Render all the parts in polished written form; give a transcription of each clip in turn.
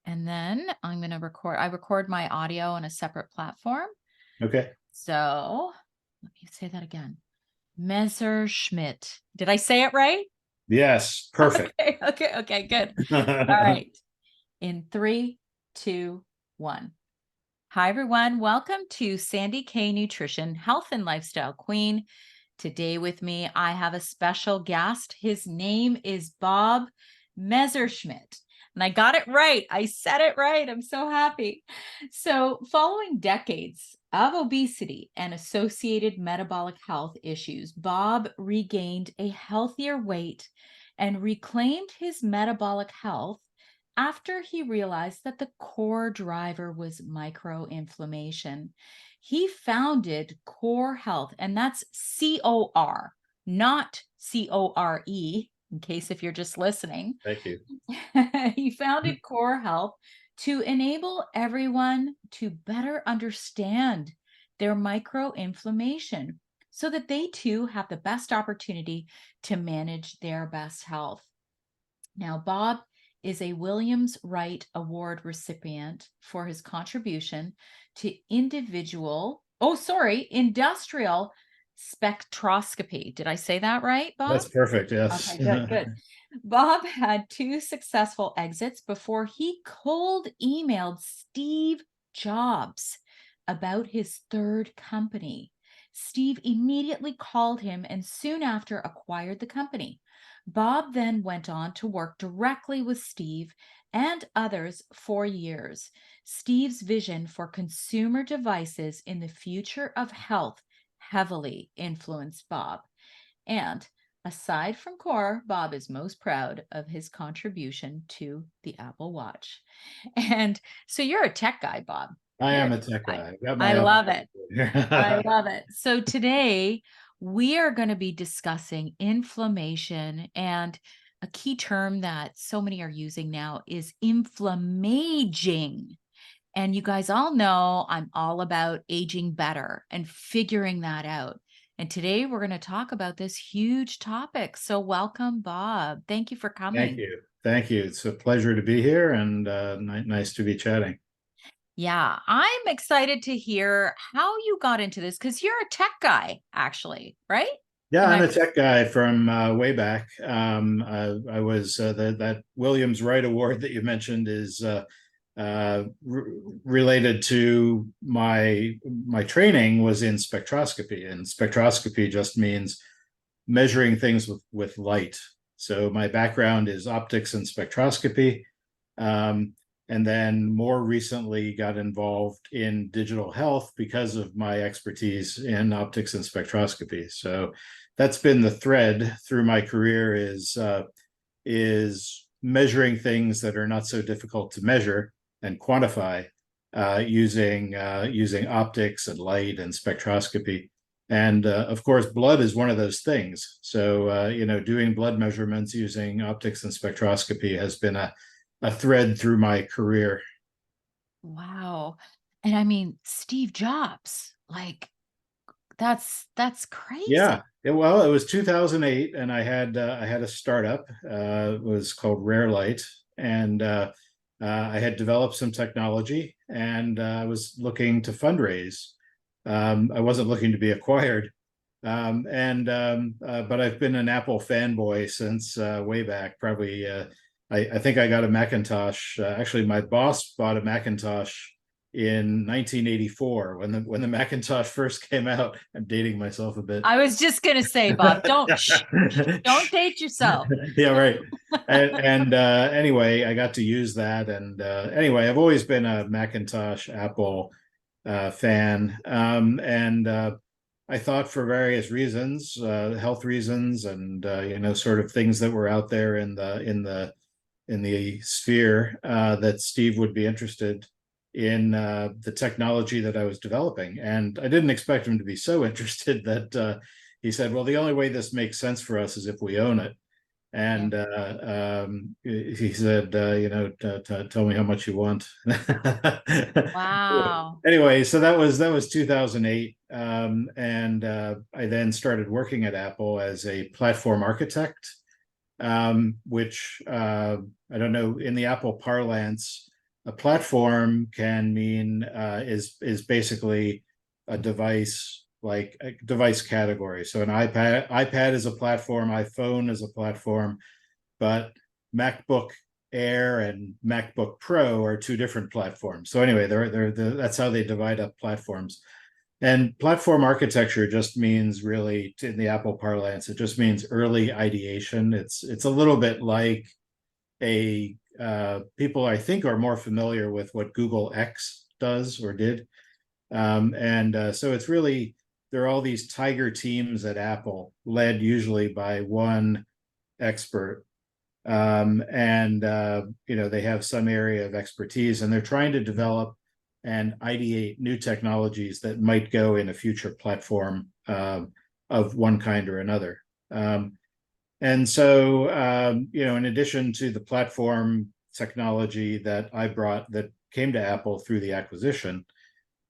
And then I'm going to I record my audio on a separate platform. Okay. So let me say that again. Messerschmidt. Did I say it right? Yes. Perfect. Okay, good. All right. In 3, 2, 1. Hi, everyone. Welcome to Sandy K Nutrition, Health and Lifestyle Queen. Today with me, I have a special guest. His name is Bob Messerschmidt. And I got it right. I said it right. I'm so happy. So, following decades of obesity and associated metabolic health issues, Bob regained a healthier weight and reclaimed his metabolic health after he realized that the core driver was microinflammation. He founded COR Health, and that's COR, not CORE, in case if you're just listening. Thank you. He founded COR Health to enable everyone to better understand their microinflammation so that they too have the best opportunity to manage their best health. Now, Bob is a Williams Wright Award recipient for his contribution to industrial spectroscopy. Did I say that right, Bob? That's perfect. Yes. Okay, good. Bob had 2 successful exits before he cold emailed Steve Jobs about his third company. Steve immediately called him and soon after acquired the company. Bob then went on to work directly with Steve and others for years. Steve's vision for consumer devices in the future of health heavily influenced Bob. And aside from COR, Bob is most proud of his contribution to the Apple Watch. And so you're a tech guy, Bob. I You're a am a tech tech guy. guy. I got I my own. love it. I love it. So today we are going to be discussing inflammation, and a key term that so many are using now is inflammaging. And you guys all know I'm all about aging better and figuring that out. And today we're going to talk about this huge topic. So welcome, Bob. Thank you for Thank coming. you. Thank you. It's a pleasure to be here and nice to be chatting. Yeah, I'm excited to hear how you got into this because you're a tech guy, actually, right? Yeah, Am I'm I? a tech guy from way back. I was that Williams Wright Award that you mentioned is related to my training was in spectroscopy, and spectroscopy just means measuring things with light. So my background is optics and spectroscopy. Um, and then more recently got involved in digital health because of my expertise in optics and spectroscopy. So that's been the thread through my career is measuring things that are not so difficult to measure and quantify using optics and light and spectroscopy. And of course, blood is one of those things. So doing blood measurements using optics and spectroscopy has been a thread through my career. Wow. And I mean, Steve Jobs, like that's crazy. Yeah. Well, it was 2008, and I had a startup. It was called Rare Light, and I had developed some technology, and I was looking to fundraise. I wasn't looking to be acquired, but I've been an Apple fanboy since way back. Probably, I think I got a Macintosh. Actually, my boss bought a Macintosh in 1984 when the Macintosh first came out. I'm dating myself a bit. I was just gonna say, Bob, don't date yourself. Yeah, right. And anyway, I got to use that. And anyway, I've always been a Macintosh Apple fan. And I thought for various reasons, health reasons, and sort of things that were out there in the sphere, that Steve would be interested in the technology that I was developing. And I didn't expect him to be so interested that he said, "Well, the only way this makes sense for us is if we own it." Yeah. And he said, tell me how much you want. Wow. Anyway, so that was 2008, and I then started working at Apple as a platform architect, which I don't know, in the Apple parlance, a platform can mean is basically a device, like a device category. So an iPad is a platform, iPhone is a platform, but MacBook Air and MacBook Pro are two different platforms. So anyway, that's how they divide up platforms. And platform architecture just means, really, in the Apple parlance, it just means early ideation. It's a little bit like people, I think, are more familiar with what Google X does or did. So it's really, there are all these tiger teams at Apple, led usually by one expert. They have some area of expertise, and they're trying to develop and ideate new technologies that might go in a future platform of one kind or another. In addition to the platform technology that I brought, that came to Apple through the acquisition,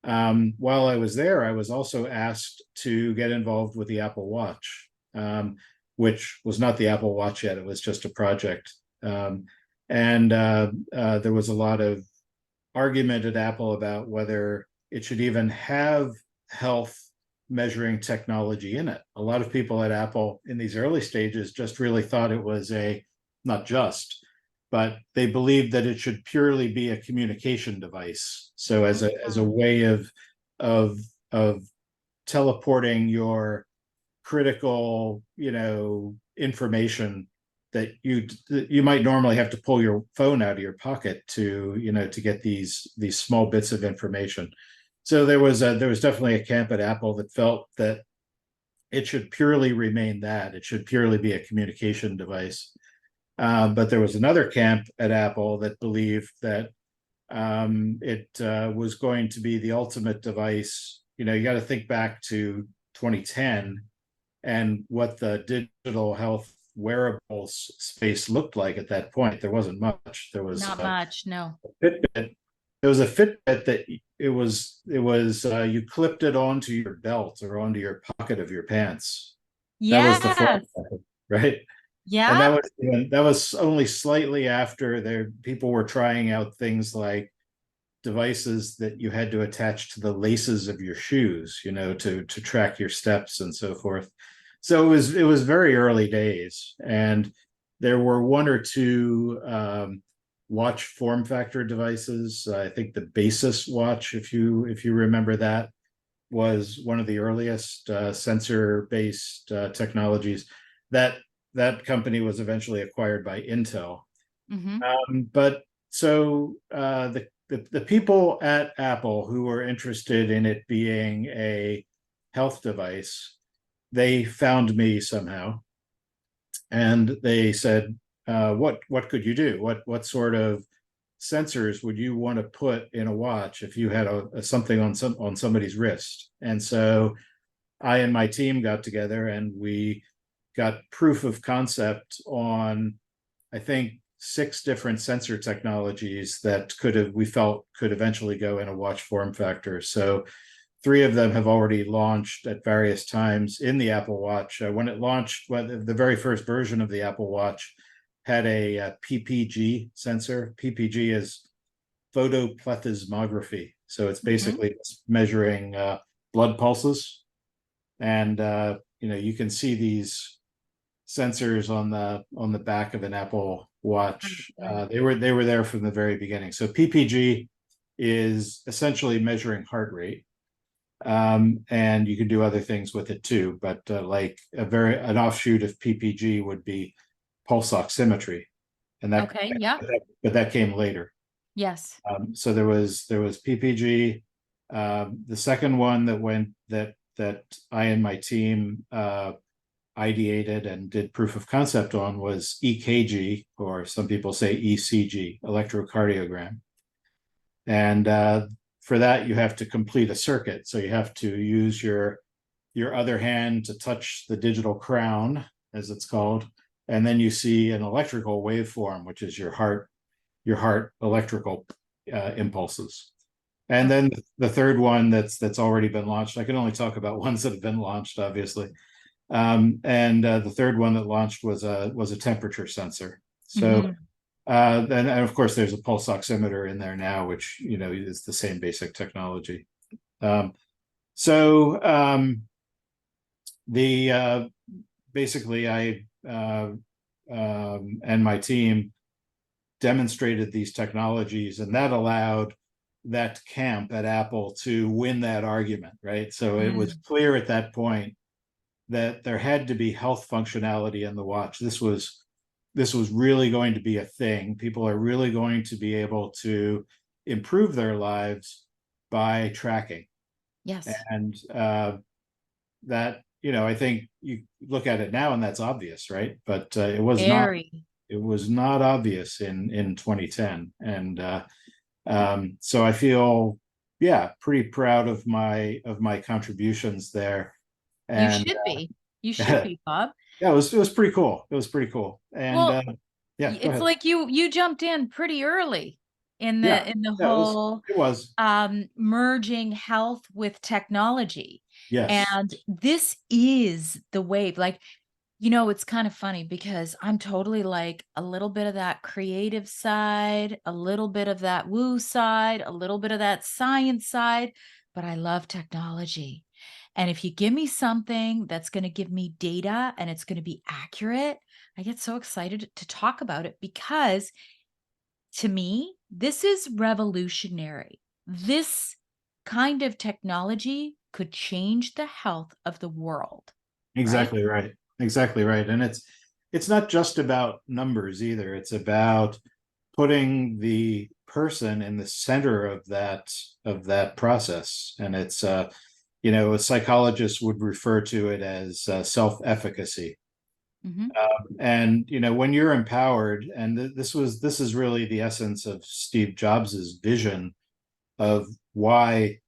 while I was there, I was also asked to get involved with the Apple Watch, which was not the Apple Watch yet. It was just a project. There was a lot of argument at Apple about whether it should even have health measuring technology in it. A lot of people at Apple in these early stages just really thought it was not just, but they believed that it should purely be a communication device. So as a way of teleporting your critical, information that you might normally have to pull your phone out of your pocket to get these small bits of information. So there was definitely a camp at Apple that felt that it should purely remain that. It should purely be a communication device. But there was another camp at Apple that believed that it was going to be the ultimate device. You got to think back to 2010 and what the digital health wearables space looked like at that point. There wasn't much. There was not much, no. Fitbit. There was a Fitbit that it was you clipped it onto your belt or onto your pocket of your pants. That was the form, right? Yeah. And that was only slightly after people were trying out things like devices that you had to attach to the laces of your shoes, to track your steps and so forth. So it was very early days, and there were one or two watch form factor devices. I think the Basis watch, if you remember that, was one of the earliest sensor-based technologies. That company was eventually acquired by Intel. But so the people at Apple who were interested in it being a health device, they found me somehow, and they said, what could you do? What sort of sensors would you want to put in a watch if you had something on somebody's wrist? And so I and my team got together, and we got proof of concept on, I think, 6 different sensor technologies that we felt could eventually go in a watch form factor. So 3 of them have already launched at various times in the Apple Watch. When it launched, the very first version of the Apple Watch had a PPG sensor. PPG is photoplethysmography. So it's basically measuring blood pulses. And you can see these sensors on the back of an Apple Watch. They were there from the very beginning. So PPG is essentially measuring heart rate. And you can do other things with it too, but like an offshoot of PPG would be pulse oximetry, and but that came later. Yes. So there was PPG. The second one that I and my team ideated and did proof of concept on was EKG, or some people say ECG, electrocardiogram. And for that, you have to complete a circuit. So you have to use your other hand to touch the digital crown, as it's called, and then you see an electrical waveform, which is your heart electrical impulses. And then the third one that's already been launched. I can only talk about ones that have been launched, obviously. The third one that launched was a temperature sensor. So and of course, there's a pulse oximeter in there now, which is the same basic technology. Um, so the basically, I and my team demonstrated these technologies, and that allowed that camp at Apple to win that argument, right? So it was clear at that point that there had to be health functionality in the watch. This was really going to be a thing. People are really going to be able to improve their lives by tracking. Yes. And that, I think you look at it now and that's obvious, right? But it was not. Very. It was not obvious in 2010, and so I feel, yeah, pretty proud of my contributions there. You And should be. You should yeah, be, Bob. it was pretty cool. It was pretty cool. And Well, yeah, go it's ahead. like you jumped in pretty early in Yeah, the yeah, it was. whole It was. merging health with technology. Yes, And this is the wave. Like, it's kind of funny because I'm totally like a little bit of that creative side, a little bit of that woo side, a little bit of that science side, but I love technology. And if you give me something that's going to give me data and it's going to be accurate, I get so excited to talk about it because to me, this is revolutionary. This kind of technology could change the health of the world, right? exactly right. Exactly right. And it's not just about numbers either. It's about putting the person in the center of that process. And it's a psychologist would refer to it as self-efficacy. Mhm. And when you're empowered, and this is really the essence of Steve Jobs's vision of why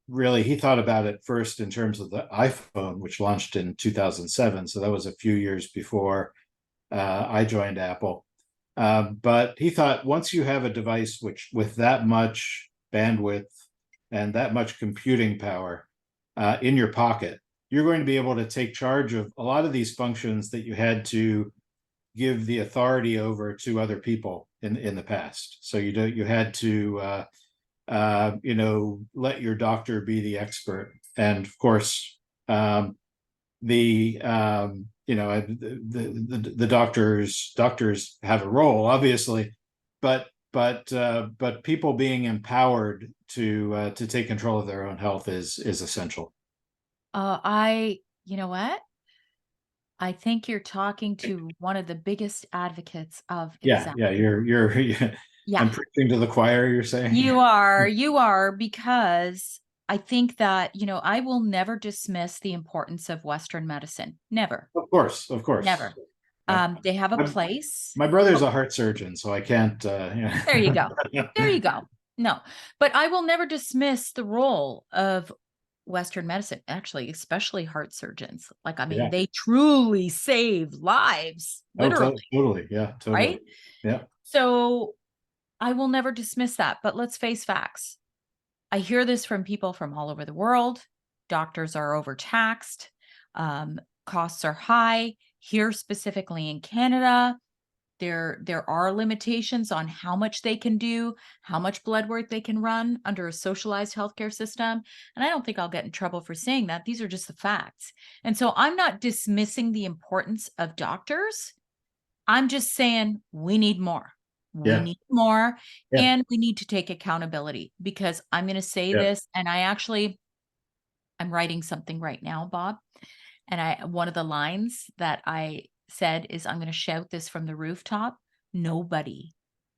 really he thought about it first in terms of the iPhone, which launched in 2007. So that was a few years before I joined Apple. But he thought once you have a device which with that much bandwidth and that much computing power in your pocket, you're going to be able to take charge of a lot of these functions that you had to give the authority over to other people in the past. So you had to let your doctor be the expert, and of course the doctors have a role, obviously, but people being empowered to take control of their own health is essential. You know what? I think you're talking to one of the biggest advocates of Yeah, yeah, exactly that. you're Yeah, I'm preaching to the choir, you're saying. you are, because I think that, I will never dismiss the importance of Western medicine. Never, Of course, of course. never. Yeah. They have a my, place. my brother's Oh, a heart surgeon, so I can't there you go. There you go. No, but I will never dismiss the role of Western medicine, actually, especially heart surgeons. Like, I mean, Yeah. they truly save lives, Oh, literally, totally. Yeah, totally. right? Yeah. So I will never dismiss that. But let's face facts. I hear this from people from all over the world. Doctors are overtaxed. Costs are high. Here, specifically in Canada, there are limitations on how much they can do, how much blood work they can run under a socialized healthcare system. And I don't think I'll get in trouble for saying that. These are just the facts. And so I'm not dismissing the importance of doctors. I'm just saying we need more. We Yeah. need more, Yeah. and we need to take accountability, because I'm going to say Yeah. this, and I'm writing something right now, Bob. And one of the lines that I said is, I'm going to shout this from the rooftop. Nobody,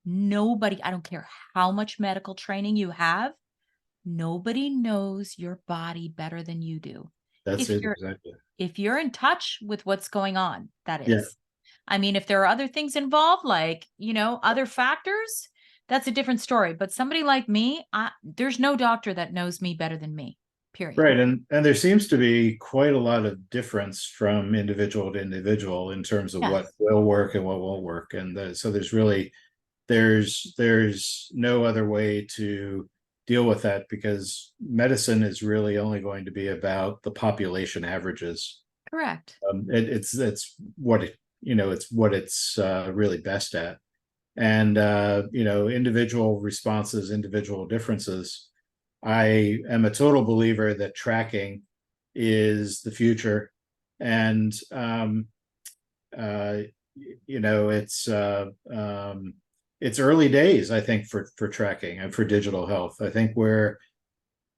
nobody, I don't care how much medical training you have, nobody knows your body better than you do. That's If it you're exactly. if you're in touch with what's going on, that Yeah. is. I mean, if there are other things involved, like, other factors, that's a different story. But somebody like me, there's no doctor that knows me better than me, period. Right. And there seems to be quite a lot of difference from individual to individual in terms of what Yes, will work and what won't work. And so there's no other way to deal with that, because medicine is really only going to be about the population averages. correct. It's what it's what it's really best at. And individual responses, individual differences. I am a total believer that tracking is the future, and uh, you know, it's early days, I think, for tracking and for digital health. I think where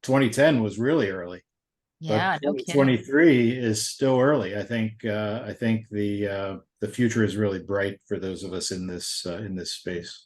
2010 was really early, but Yeah, no kidding. 2023 is still early. I think the future is really bright for those of us in this space.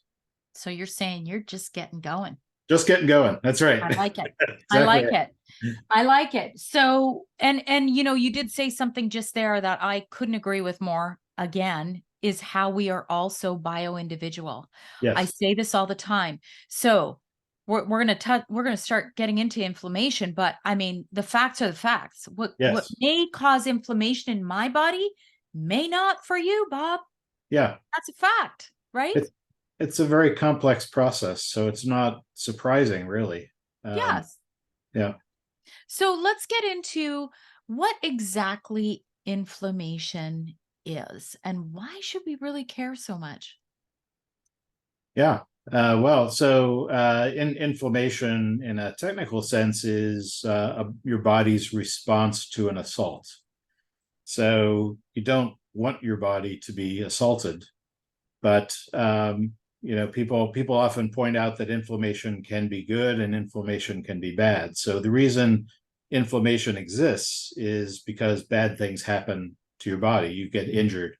So you're saying you're just getting going. Just getting going. That's right. I like it. I Exactly like right. it. I like it. So, and you did say something just there that I couldn't agree with more again, is how we are also bio-individual. I Yes. say this all the time. So we're gonna start getting into inflammation, but I mean, the facts are the facts. What Yes. may cause inflammation in my body may not for you, Bob. Yeah. That's a fact, right? It's it's a very complex process, so it's not surprising, really. Um, Yes. yeah. So let's get into what exactly inflammation is and why should we really care so much? Yeah. Well, so inflammation in a technical sense is your body's response to an assault. So you don't want your body to be assaulted, but people often point out that inflammation can be good and inflammation can be bad. So the reason inflammation exists is because bad things happen to your body. You get injured.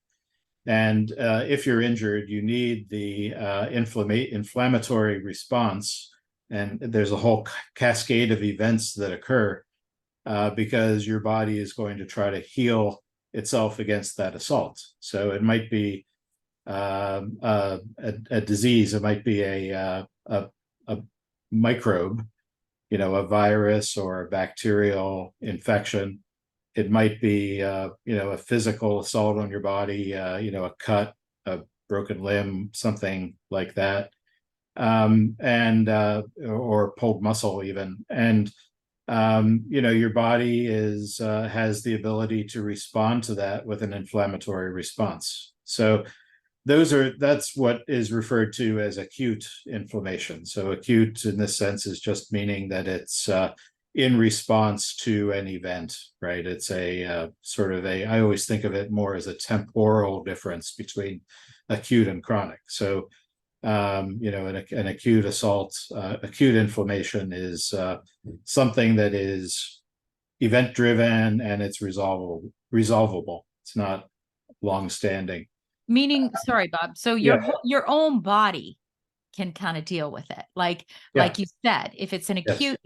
And if you're injured, you need the inflammatory response. And there's a whole cascade of events that occur because your body is going to try to heal itself against that assault. So it might be a disease, it might be a microbe, a virus or a bacterial infection. It might be a physical assault on your body, a cut, a broken limb, something like that, and or pulled muscle even. And your body is has the ability to respond to that with an inflammatory response. So that's what is referred to as acute inflammation. So acute in this sense is just meaning that it's in response to an event, right? It's a sort of I always think of it more as a temporal difference between acute and chronic. So an acute assault, acute inflammation is something that is event driven and it's resolvable. It's not long standing. Meaning, sorry, Bob. So Yeah. your own body can kind of deal with it. Yeah. Like you said, if it's an Yes. acute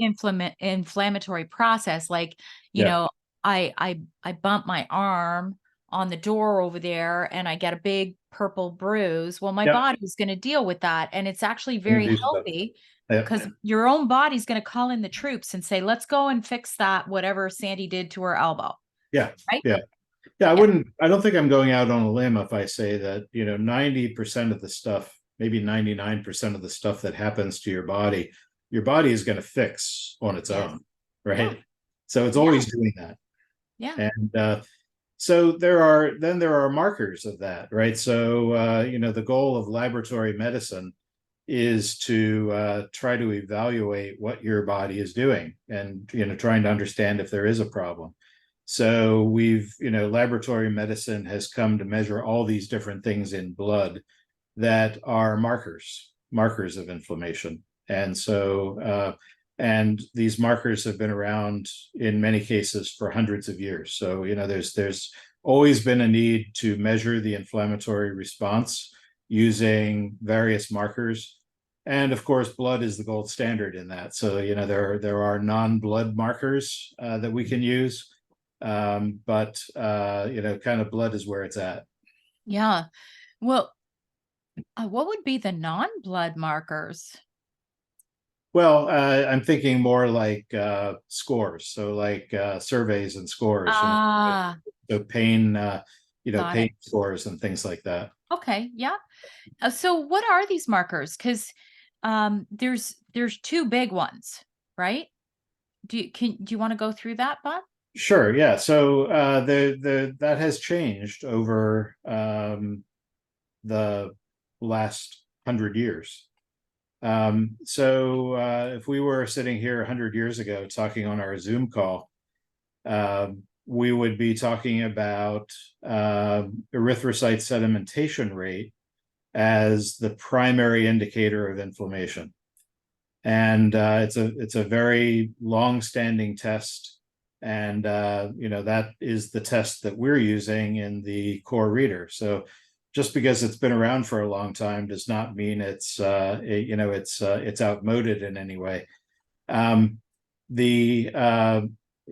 inflammatory process, like, you Yeah. know, I bump my arm on the door over there and I get a big purple bruise. Well, my Yeah. body's going to deal with that. And it's actually Gonna very do stuff. healthy Yeah. because your own body's going to call in the troops and say, let's go and fix that, whatever Sandy did to her elbow. Yeah. Right? Yeah. Yeah. Yeah. I don't think I'm going out on a limb if I say that, 90% of the stuff, maybe 99% of the stuff that happens to your body is going to fix on its Yes. own. Yeah. Right. So it's Yeah. always doing that. Yeah. And so there are markers of that, right? So the goal of laboratory medicine is to try to evaluate what your body is doing and trying to understand if there is a problem. So laboratory medicine has come to measure all these different things in blood that are markers of inflammation. And these markers have been around in many cases for hundreds of years. So there's always been a need to measure the inflammatory response using various markers. And of course, blood is the gold standard in that. So there are non-blood markers that we can use, but kind of blood is where it's at. Yeah. Well, what would be the non-blood markers? Well, I'm thinking more like scores, so like surveys and scores, Ah, so pain, got it. pain scores and things like that. Okay, yeah. So what are these markers? Because there's two big ones, right? Do you want to go through that, Bob? Sure. Yeah. So the that has changed over the last 100 years. If we were sitting here 100 years ago talking on our Zoom call, we would be talking about erythrocyte sedimentation rate as the primary indicator of inflammation. And it's a very long-standing test. And that is the test that we're using in the core reader. So just because it's been around for a long time does not mean it's outmoded in any way. The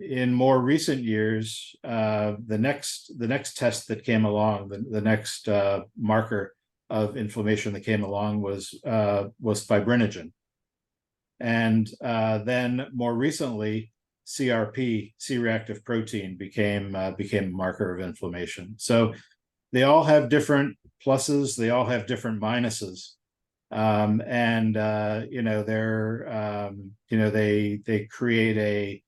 In more recent years, the next test that came along, the next marker of inflammation that came along was fibrinogen. And then more recently, CRP, C-reactive protein, became a marker of inflammation. So they all have different pluses, they all have different minuses. They create a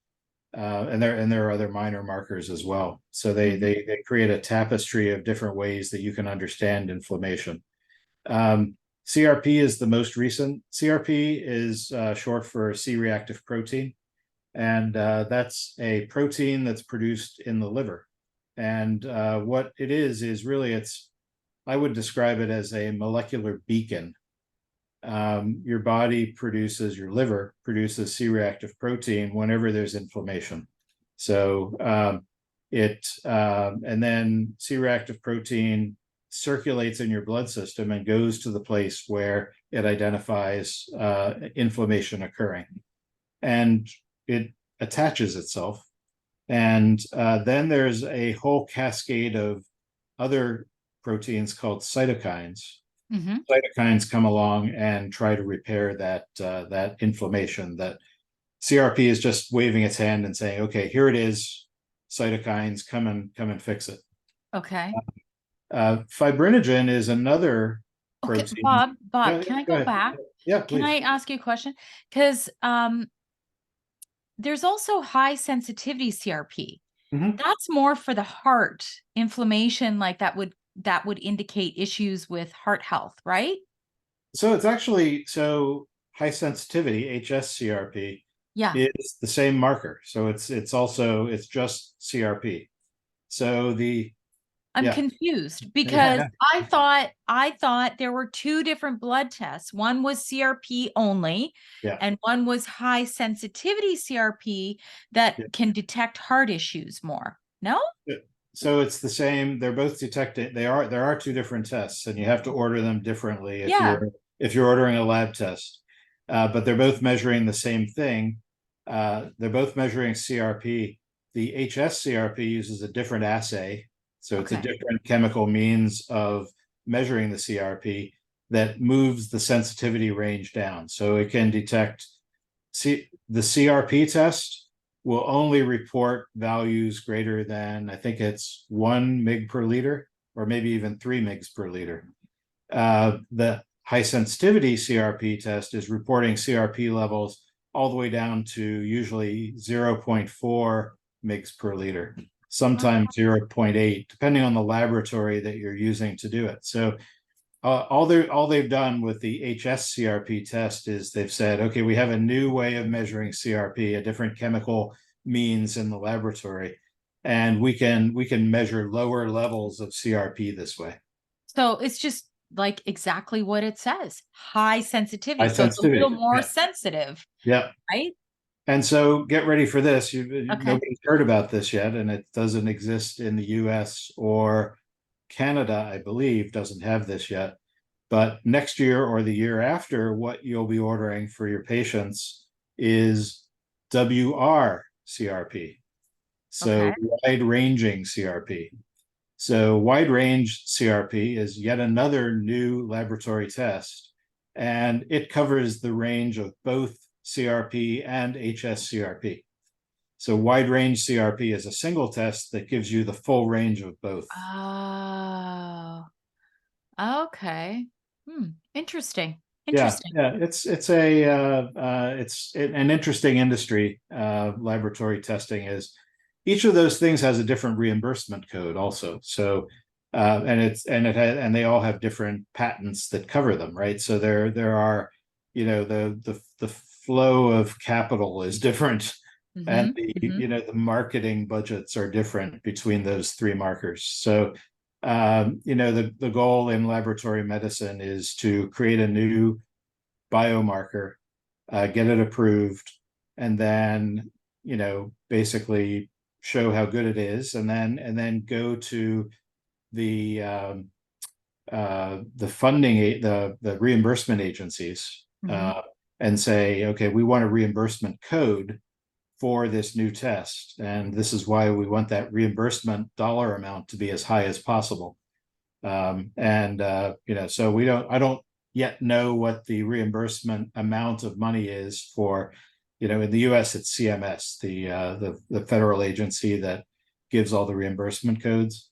and there are other minor markers as well. So they create a tapestry of different ways that you can understand inflammation. CRP is the most recent. CRP is short for C-reactive protein, and that's a protein that's produced in the liver. And what it is really I would describe it as a molecular beacon. Your liver produces C-reactive protein whenever there's inflammation. So and then C-reactive protein circulates in your blood system and goes to the place where it identifies inflammation occurring. And it attaches itself. And then there's a whole cascade of other proteins called cytokines. Mm-hmm. Cytokines come along and try to repair that inflammation. That CRP is just waving its hand and saying, "Okay, here it is. Cytokines, come and fix it." Okay. Fibrinogen is another Okay, protein. Bob, Yeah, can I go go ahead. back? Yeah, Can I please. ask you a question? Because there's also high sensitivity CRP. Mhm. That's more for the heart inflammation, like that would indicate issues with heart health, right? So it's actually high sensitivity HSCRP Yeah. is the same marker. So it's just CRP. So the I'm yeah confused because yeah I thought there were two different blood tests. One was CRP only, yeah and one was high sensitivity CRP that yeah. can detect heart issues more. No? Yeah. So it's the same. They're both detected. There are two different tests, and you have to order them differently Yeah. if you're ordering a lab test. But they're both measuring the same thing. They're both measuring CRP. The HSCRP uses a different assay, so it's a Okay. different chemical means of measuring the CRP that moves the sensitivity range down, so it can detect. The CRP test will only report values greater than, I think it's 1 mg per liter, or maybe even 3 mgs per liter. The high sensitivity CRP test is reporting CRP levels all the way down to usually 0.4 mgs per liter, sometimes 0.8, depending on the laboratory that you're using to do it. So all they've done with the HSCRP test is they've said, okay, we have a new way of measuring CRP, a different chemical means in the laboratory, and we can measure lower levels of CRP this way. So it's just like exactly what it says, high sensitivity. High So it's a little sensitivity. more Yeah. sensitive, Yeah. right? And so get ready for this. Okay. Nobody's heard about this yet, and it doesn't exist in the US or Canada, I believe, doesn't have this yet. But next year or the year after, what you'll be ordering for your patients is WR-CRP. Okay. So wide ranging CRP. So wide range CRP is yet another new laboratory test, and it covers the range of both CRP and HSCRP. So wide range CRP is a single test that gives you the full range of both. Oh, okay. Interesting. Yeah, Interesting. yeah, it's an interesting industry. Laboratory testing is. each of those things has a different reimbursement code also. So and they all have different patents that cover them, right? So there are, the flow of capital is different, and the marketing budgets are different between those three markers. So the goal in laboratory medicine is to create a new biomarker, get it approved, and then basically show how good it is, and then go to the funding, the reimbursement agencies, and say, okay, we want a reimbursement code for this new test, and this is why we want that reimbursement dollar amount to be as high as possible. So I don't yet know what the reimbursement amount of money is for, in the US it's CMS, the federal agency that gives all the reimbursement codes.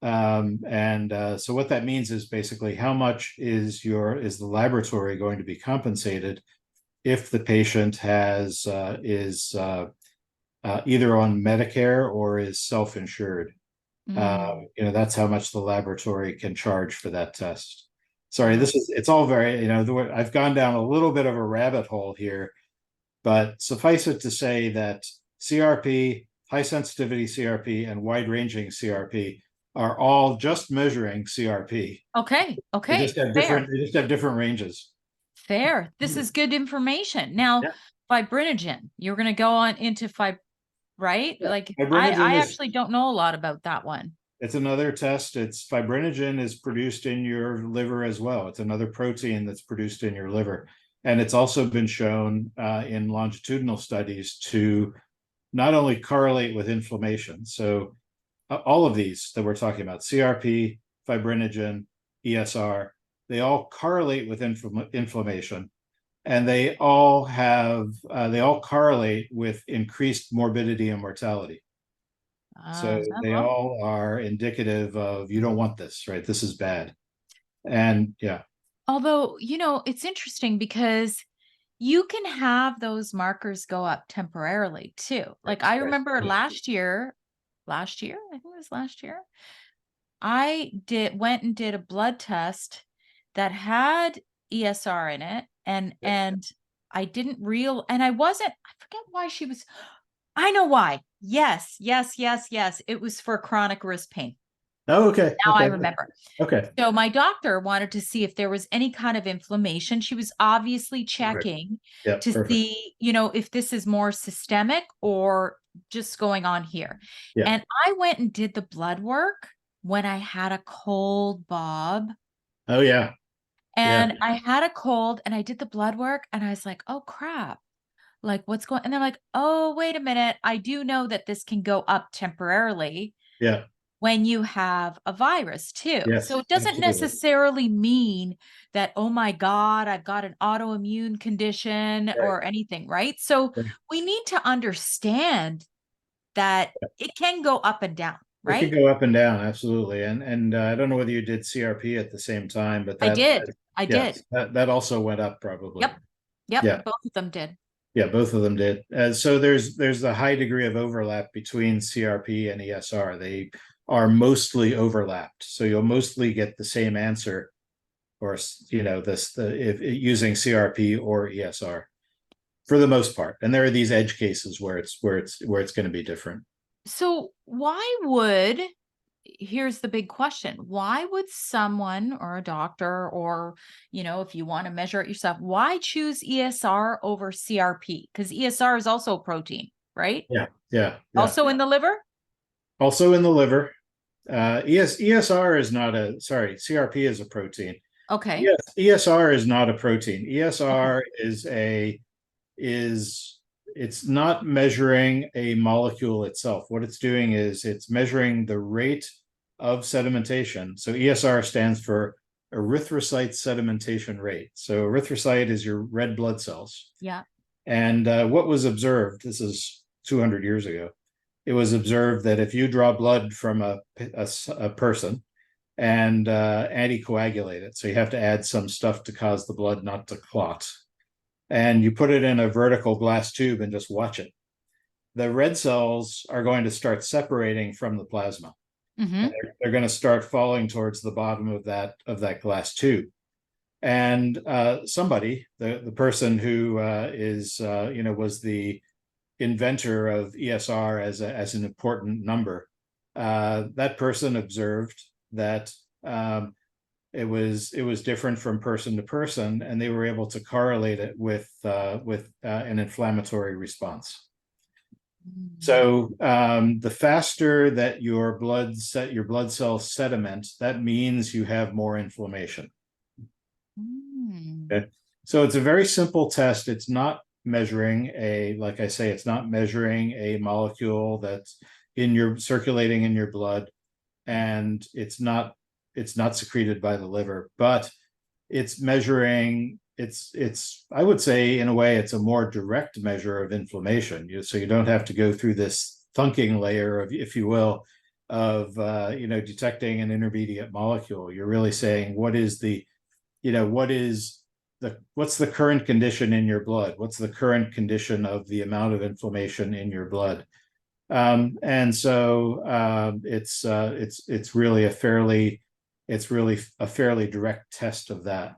So what that means is basically how much is the laboratory going to be compensated if the patient is either on Medicare or is self-insured. That's how much the laboratory can charge for that test. Sorry, it's all very, I've gone down a little bit of a rabbit hole here, but suffice it to say that CRP, high sensitivity CRP, and wide ranging CRP are all just measuring CRP. Okay. They just have different ranges. Fair. This is good information. Now, fibrinogen, you're going to go on into right? Yeah. Like I actually don't know a lot about that one. It's another test. Fibrinogen is produced in your liver as well. It's another protein that's produced in your liver. And it's also been shown in longitudinal studies to not only correlate with inflammation. So all of these that we're talking about, CRP, fibrinogen, ESR, they all correlate with inflammation, and they all correlate with increased morbidity and mortality. So they all are indicative of, you don't want this, right? This is bad. And yeah. Although, it's interesting because you can have those markers go up temporarily too. Like I remember last year, I think it was last year, I went and did a blood test that had ESR in it, and I didn't and I forget why I know why. Yes. It was for chronic wrist pain. Oh, okay. Now I remember. Okay. So my doctor wanted to see if there was any kind of inflammation. She was obviously checking to see, if this is more systemic or just going on here. Yeah. And I went and did the blood work when I had a cold, Bob. Oh, yeah. And I had a cold and I did the blood work and I was like, oh, crap. Like, what's going on? And they're like, oh, wait a minute. I do know that this can go up temporarily. Yeah. When you have a virus too. Yes, so it doesn't necessarily mean that, oh my God, I've got an autoimmune condition or anything, right? So we need to understand that it can go up and down, right? It can go up and down, absolutely. And I don't know whether you did CRP at the same time, but I did. That also went up probably. Yep. Yeah. Both of them did. Yeah, both of them did. So there's a high degree of overlap between CRP and ESR. They are mostly overlapped, so you'll mostly get the same answer, or if using CRP or ESR for the most part. And there are these edge cases where it's going to be different. So here's the big question. Why would someone or a doctor, or, if you want to measure it yourself, why choose ESR over CRP? Because ESR is also a protein, right? Yeah. Also in the liver? Also in the liver. ESR is not CRP is a protein. Okay. ESR is not a protein. ESR it's not measuring a molecule itself. What it's doing is it's measuring the rate of sedimentation. So ESR stands for erythrocyte sedimentation rate. So erythrocyte is your red blood cells. Yeah. And what was observed, this is 200 years ago, it was observed that if you draw blood from a person and anticoagulate it, so you have to add some stuff to cause the blood not to clot, and you put it in a vertical glass tube and just watch it, the red cells are going to start separating from the plasma. Mm-hmm. And they're going to start falling towards the bottom of that glass tube. And somebody, the person who was the inventor of ESR as an important number, that person observed that it was different from person to person, and they were able to correlate it with an inflammatory response. So the faster that your blood cells sediment, that means you have more inflammation. Okay. So it's a very simple test. It's not measuring like I say, it's not measuring a molecule that's circulating in your blood, and it's not secreted by the liver, but it's measuring, I would say, in a way, it's a more direct measure of inflammation. So you don't have to go through this thunking layer of, if you will, of detecting an intermediate molecule. You're really saying, what's the current condition in your blood? What's the current condition of the amount of inflammation in your blood? And so it's really a fairly direct test of that.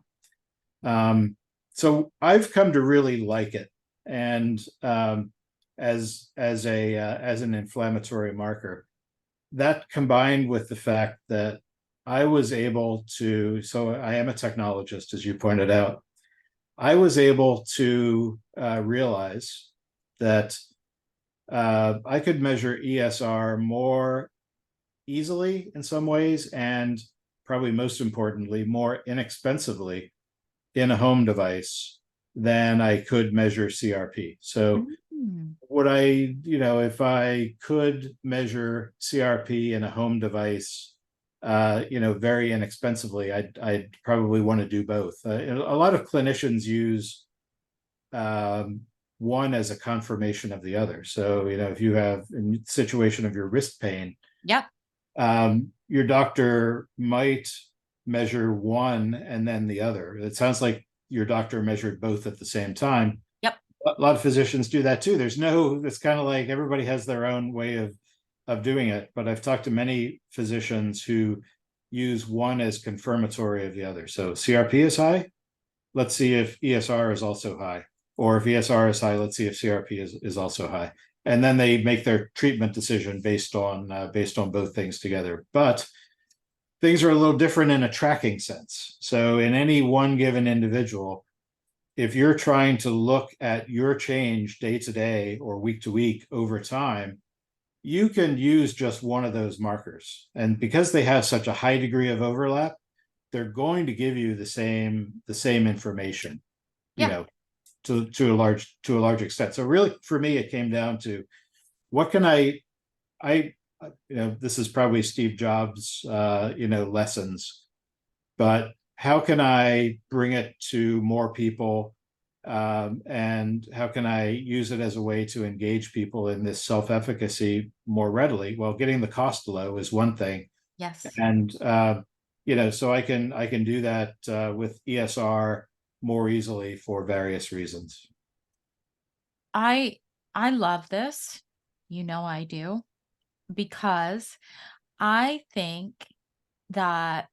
So I've come to really like it, and as an inflammatory marker, that combined with the fact that I was able to, so I am a technologist, as you pointed out, I was able to realize that I could measure ESR more easily in some ways, and probably most importantly, more inexpensively in a home device than I could measure CRP. So if I could measure CRP in a home device, very inexpensively, I'd probably want to do both. A lot of clinicians use one as a confirmation of the other. So, if you have a situation of your wrist pain, yep, your doctor might measure one and then the other. It sounds like your doctor measured both at the same time. yep. A lot of physicians do that too. It's kind of like everybody has their own way of doing it. But I've talked to many physicians who use one as confirmatory of the other. So CRP is high. Let's see if ESR is also high. Or if ESR is high, let's see if CRP is also high. And then they make their treatment decision based on both things together. But things are a little different in a tracking sense. So in any one given individual, if you're trying to look at your change day to day or week to week over time, you can use just one of those markers. And because they have such a high degree of overlap, they're going to give you the same information, to a large extent. So really, for me, it came down to, what can this is probably Steve Jobs, lessons, but how can I bring it to more people? And how can I use it as a way to engage people in this self-efficacy more readily? Well, getting the cost low is one thing. Yes. And, so I can do that with ESR more easily for various reasons. I love this. I do, because I think that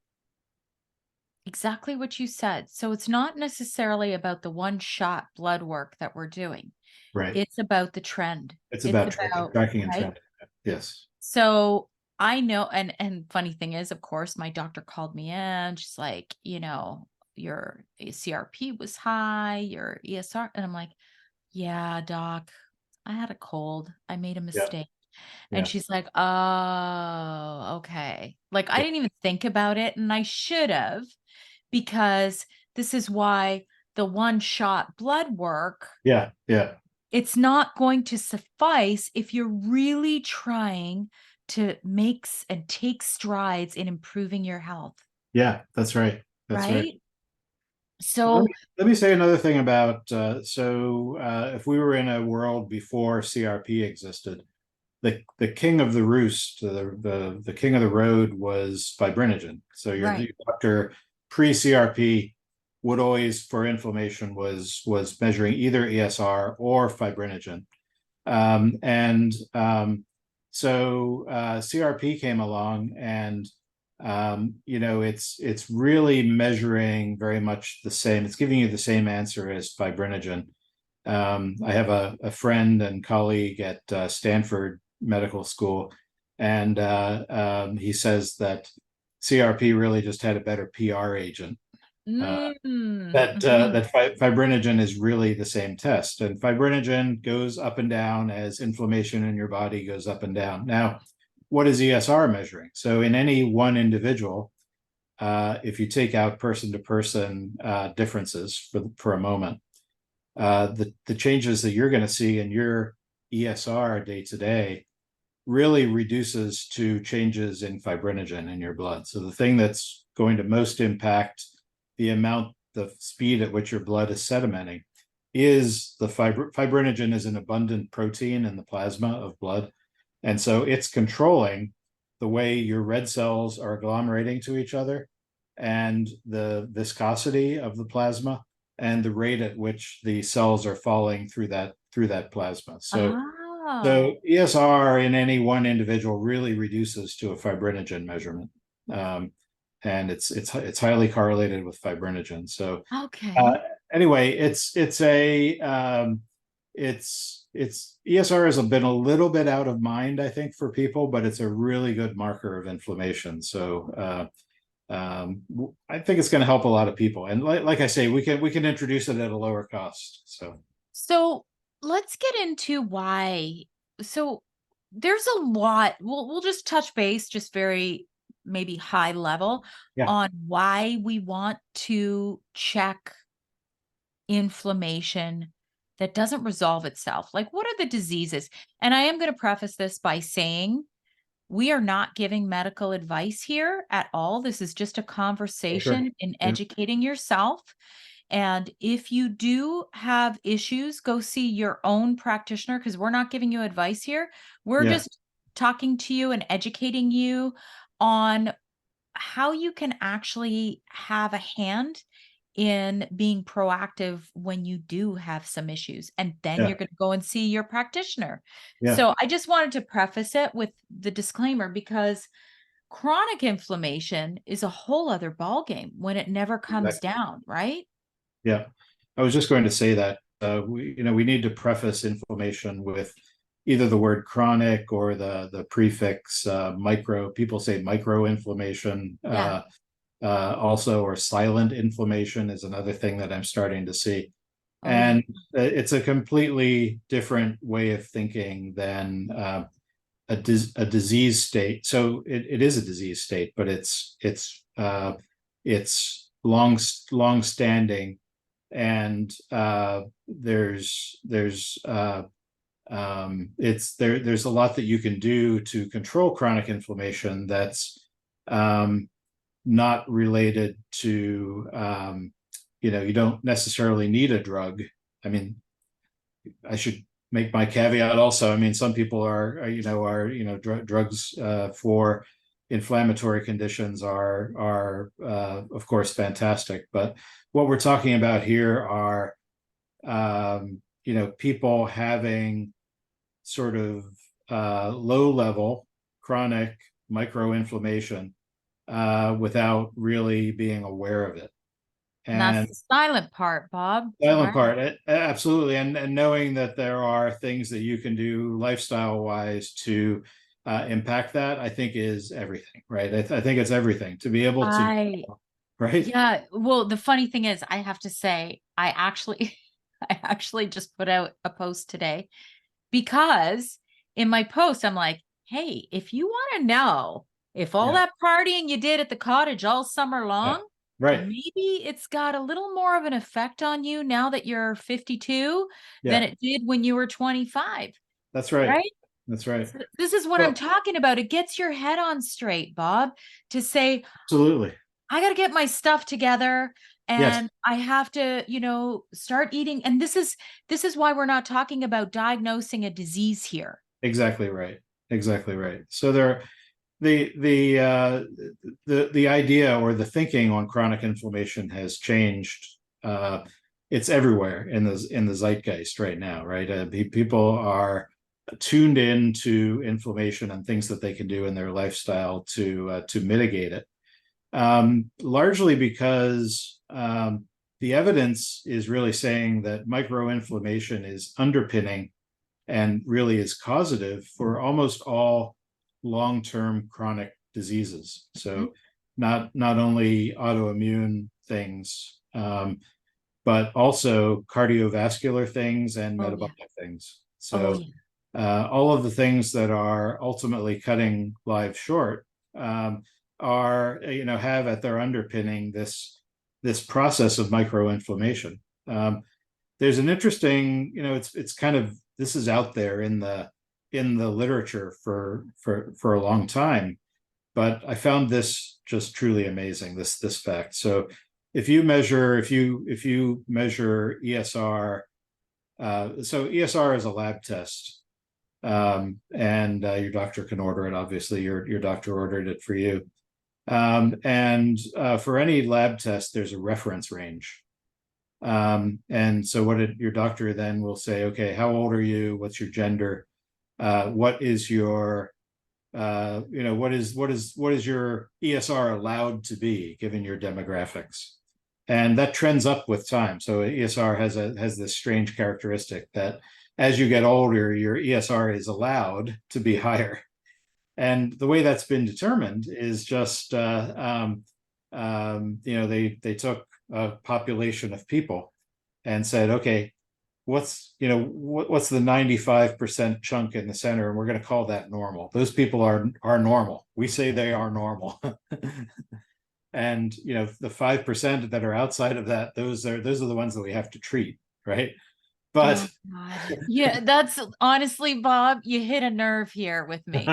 exactly what you said. So it's not necessarily about the one shot blood work that we're doing. Right. It's about the trend. It's about tracking and right? trend. Yes. So I know, and funny thing is, of course, my doctor called me in. She's like, your CRP was high, your ESR. And I'm like, yeah, doc, I had a cold. I made a Yeah. mistake. And Yeah. she's like, oh, okay. Like, I Yeah. didn't even think about it, and I should have, because this is why the one shot blood work, Yeah. Yeah. it's not going to suffice if you're really trying to and take strides in improving your health. Yeah. That's right. That's right. Right. So, Let me say another thing about if we were in a world before CRP existed, the king of the roost, the king of the road was fibrinogen. So your right. doctor pre-CRP would always, for inflammation, was measuring either ESR or fibrinogen. And so CRP came along, and it's really measuring very much the same. It's giving you the same answer as fibrinogen. I have a friend and colleague at Stanford Medical School, and he says that CRP really just had a better PR agent. Mhm. Fibrinogen is really the same test, and fibrinogen goes up and down as inflammation in your body goes up and down. Now, what is ESR measuring? So, in any one individual, if you take out person to person differences for a moment, the changes that you're going to see in your ESR day to day really reduces to changes in fibrinogen in your blood. So the thing that's going to most impact the speed at which your blood is sedimenting is the fibrinogen is an abundant protein in the plasma of blood. And so it's controlling the way your red cells are agglomerating to each other, and the viscosity of the plasma, and the rate at which the cells are falling through that plasma. So Oh, ESR in any one individual really reduces to a fibrinogen measurement, and it's highly correlated with fibrinogen. So uh, okay. anyway, it's ESR has been a little bit out of mind, I think, for people, but it's a really good marker of inflammation. So I think it's going to help a lot of people, and like I say, we can introduce it at a lower cost. So So let's get into why. So there's a lot. We'll just touch base, just very maybe high level, yeah, on why we want to check inflammation that doesn't resolve itself. Like, what are the diseases? And I am going to preface this by saying we are not giving medical advice here at all. This is just a for sure. conversation in Yeah, educating yourself. And if you do have issues, go see your own practitioner, because we're not giving you advice here. We're yeah, just talking to you and educating you on how you can actually have a hand in being proactive when you do have some issues. And then yeah, you're going to go and see your practitioner. yeah. So I just wanted to preface it with the disclaimer, because chronic inflammation is a whole other ballgame when it never comes Exactly. down, right? Yeah, I was just going to say that we need to preface inflammation with either the word chronic or the prefix micro. People say microinflammation, Yeah. also, or silent inflammation is another thing that I'm starting to see. Oh, yeah. And it's a completely different way of thinking than a disease state. So it is a disease state, but it's long standing, and there's a lot that you can do to control chronic inflammation that's not related to you don't necessarily need a drug. I mean, I should make my caveat also. I mean, some people drugs for inflammatory conditions are of course fantastic, but what we're talking about here are people having sort of low level chronic microinflammation without really being aware of it. And that's And the silent part, Bob, silent right? part, absolutely, and knowing that there are things that you can do lifestyle wise to impact that, I think is everything, right? I think it's everything to be able to, I right? Yeah, well, the funny thing is, I have to say, I actually I actually just put out a post today, because in my post, I'm like, "Hey, if you wanna know if all Yeah, that partying you did at the cottage all summer yeah, long, right, maybe it's got a little more of an effect on you now that you're 52 than yeah, it did when you were 25." that's right, Right? that's right. So this is what I'm Well, talking about. It gets your head on straight, Bob, to say, absolutely, I gotta get my stuff together, yes, and I have to, start eating. And this is why we're not talking about diagnosing a disease here. exactly right, exactly right. So the idea or the thinking on chronic inflammation has changed. It's everywhere in the zeitgeist right now, right? People are tuned in to inflammation and things that they can do in their lifestyle to mitigate it. Largely because the evidence is really saying that microinflammation is underpinning and really is causative for almost all long-term chronic diseases. So not only autoimmune things, but also cardiovascular things and metabolic things. So all of the things that are ultimately cutting lives short are, have at their underpinning this process of microinflammation. There's an interesting, it's kind of, this is out there in the literature for a long time, but I found this just truly amazing, this fact. So if you measure ESR, so ESR is a lab test, and your doctor can order it. Obviously, your doctor ordered it for you. And for any lab test, there's a reference range. And so your doctor then will say, okay, how old are you? What's your gender? What is your, what is your ESR allowed to be given your demographics? And that trends up with time. So ESR has this strange characteristic that as you get older, your ESR is allowed to be higher. And the way that's been determined is just, they took a population of people and said, okay, what's the 95% chunk in the center, and we're going to call that normal. Those people are normal. We say they are normal. And the 5% that are outside of that, those are the ones that we have to treat, right? But yeah, that's honestly, Bob, you hit a nerve here with me.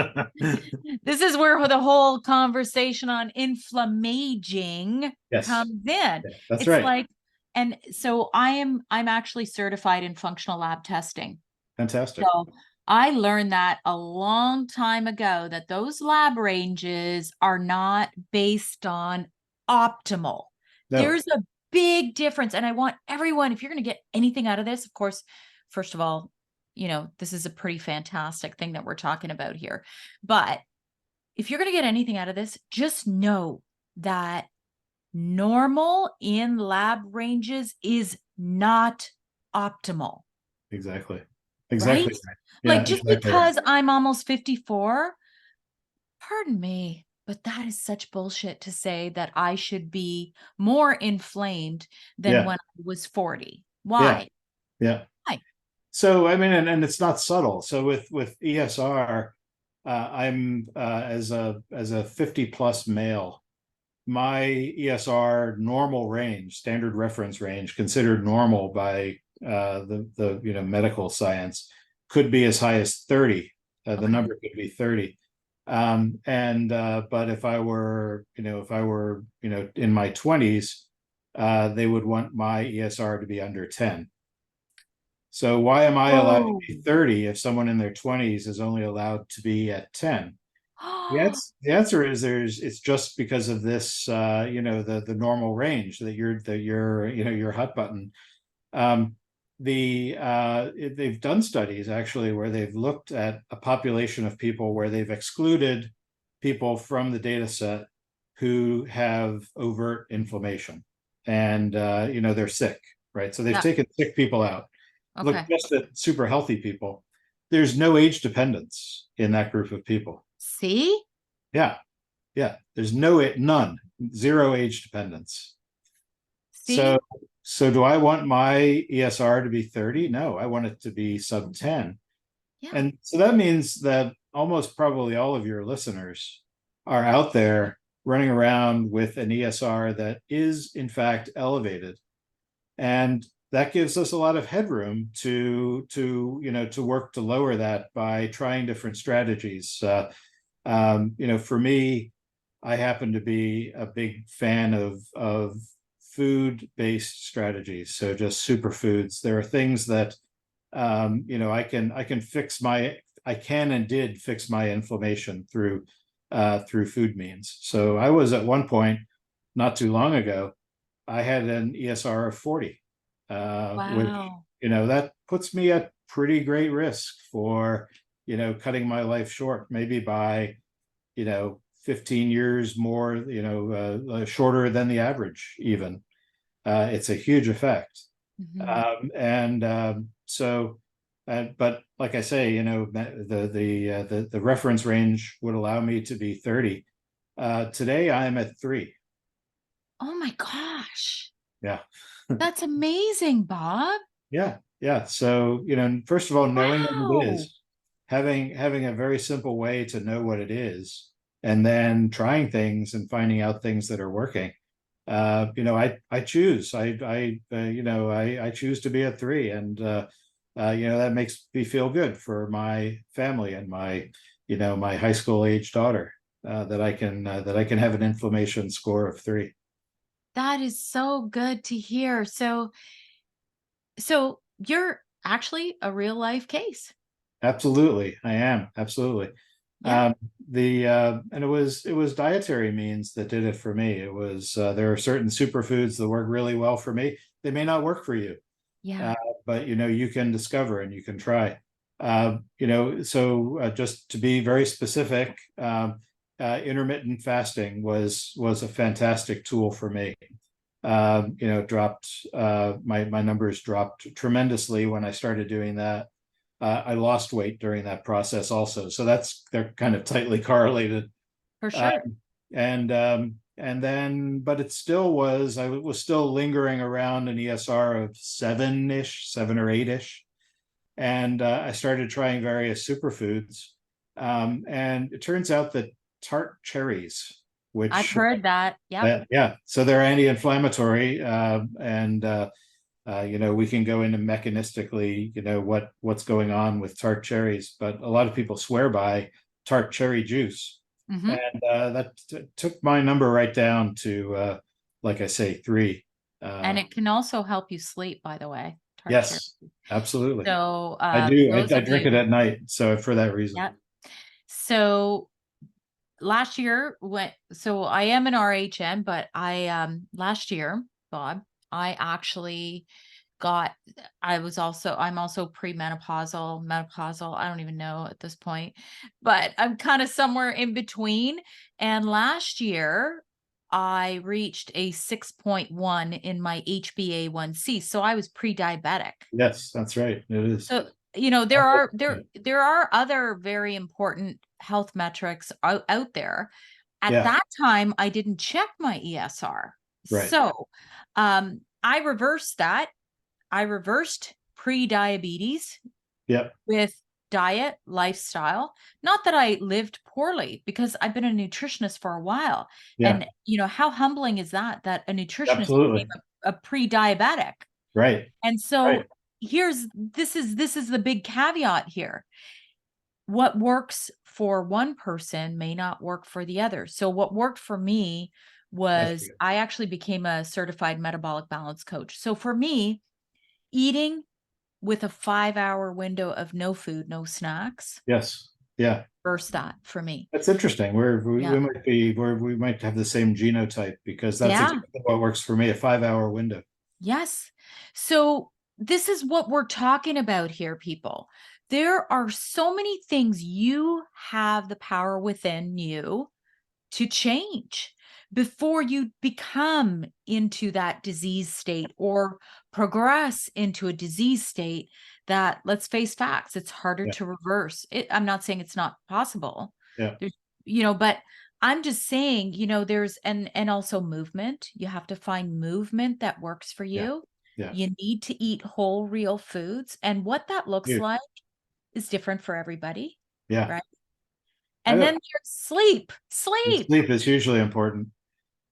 This is where the whole conversation on inflammaging comes in. Yeah, that's it's right. Like, and so I'm actually certified in functional lab testing. Fantastic. So I learned that a long time ago, that those lab ranges are not based on optimal. No. There's a big difference. And I want everyone, if you're going to get anything out of this, of course, first of all, this is a pretty fantastic thing that we're talking about here. But if you're going to get anything out of this, just know that normal in lab ranges is not optimal. Exactly. Right? Yeah, like just exactly. Because I'm almost 54, pardon me, but that is such bullshit to say that I should be more inflamed than when I was 40. Why? Yeah. Why? So, I mean, and it's not subtle. So with ESR, I'm as a 50 plus male, my ESR normal range, standard reference range, considered normal by the medical science, could be as high as 30. The number could be 30. But if I were in my 20s, they would want my ESR to be under 10. So why am I allowed to be 30 if someone in their 20s is only allowed to be at 10? Yes, the answer is it's just because of this, the normal range that your hot button. They've done studies actually where they've looked at a population of people where they've excluded people from the data set who have overt inflammation, and they're sick, right? So they've taken sick people out. Look just at super healthy people. There's no age dependence in that group of people. See? Yeah. There's none, zero age dependence. See? So do I want my ESR to be 30? No, I want it to be sub 10. Yeah. And so that means that almost probably all of your listeners are out there running around with an ESR that is in fact elevated. And that gives us a lot of headroom to work to lower that by trying different strategies. For me, I happen to be a big fan of food-based strategies. So just superfoods. There are things that I can and did fix my inflammation through food means. So I was at one point, not too long ago, I had an ESR of 40. Which, that puts me at pretty great risk for cutting my life short, maybe by, 15 years more, shorter than the average even. It's a huge effect. Mhm. And so, but like I say, the reference range would allow me to be 30. Today I'm at 3. Oh my gosh. Yeah. That's amazing, Bob. Yeah. Yeah. So, first of all, knowing what it Wow. is, having a very simple way to know what it is, and then trying things and finding out things that are working. I choose. I choose to be a 3, and that makes me feel good for my family and my high school age daughter, that I can have an inflammation score of 3. That is so good to hear. So you're actually a real life case. Absolutely, I am absolutely. Yeah. Um, the and it was dietary means that did it for me. It was there are certain superfoods that work really well for me. They may not work for you, Yeah. uh, but you can discover and you can try. So just to be very specific, intermittent fasting was a fantastic tool for me. Dropped my numbers dropped tremendously when I started doing that. I lost weight during that process also, so they're kind of tightly correlated. For Uh, sure. and then, but it still was, I was still lingering around an ESR of 7-ish, 7 or 8-ish. And I started trying various superfoods. And it turns out that tart cherries, I've which, heard that. Yep. yeah, so they're anti-inflammatory. And we can go into mechanistically, what's going on with tart cherries, but a lot of people swear by tart cherry juice. Hmm. And that took my number right down to, like I say, 3. And Uh, it can also help you sleep, by the way, tart cherry. yes, absolutely. So I do. those I of drink it you, at night, so for that reason. yeah. So last year so I am an RHM, but I last year, Bob, I actually got I'm also premenopausal, menopausal, I don't even know at this point, but I'm kind of somewhere in between. And last year I reached a 6.1 in my HbA1c. So I was pre-diabetic. Yes, that's right. It is. So, there are other very important health metrics out there. At Yeah, that time, I didn't check my ESR. right. So, I reversed that. I reversed pre-diabetes Yep. with diet, lifestyle. Not that I lived poorly, because I've been a nutritionist for a while. Yeah, And, how humbling is that a nutritionist became absolutely. a pre-diabetic? Right. And Right. so this is the big caveat here. What works for one person may not work for the other. So what worked for me That's was right. I actually became a certified metabolic balance coach. So for me, eating with a 5-hour window of no food, no snacks, Yes. Yeah. burst that for me. That's interesting. Yeah. We might have the same genotype, because that's Yeah. exactly what works for me, a 5-hour window. Yes. So this is what we're talking about here, people. There are so many things you have the power within you to change before you become into that disease state or progress into a disease state that, let's face facts, it's harder Yeah. to reverse. I'm not saying it's not possible. Yeah. There's, but I'm just saying, there's and also movement. You have to find movement that works for Yeah. you. Yeah. You need to eat whole, real foods. And what that looks Huge. like is different for everybody, Yeah. right? I And then don't, there's sleep. and Sleep. sleep is hugely important.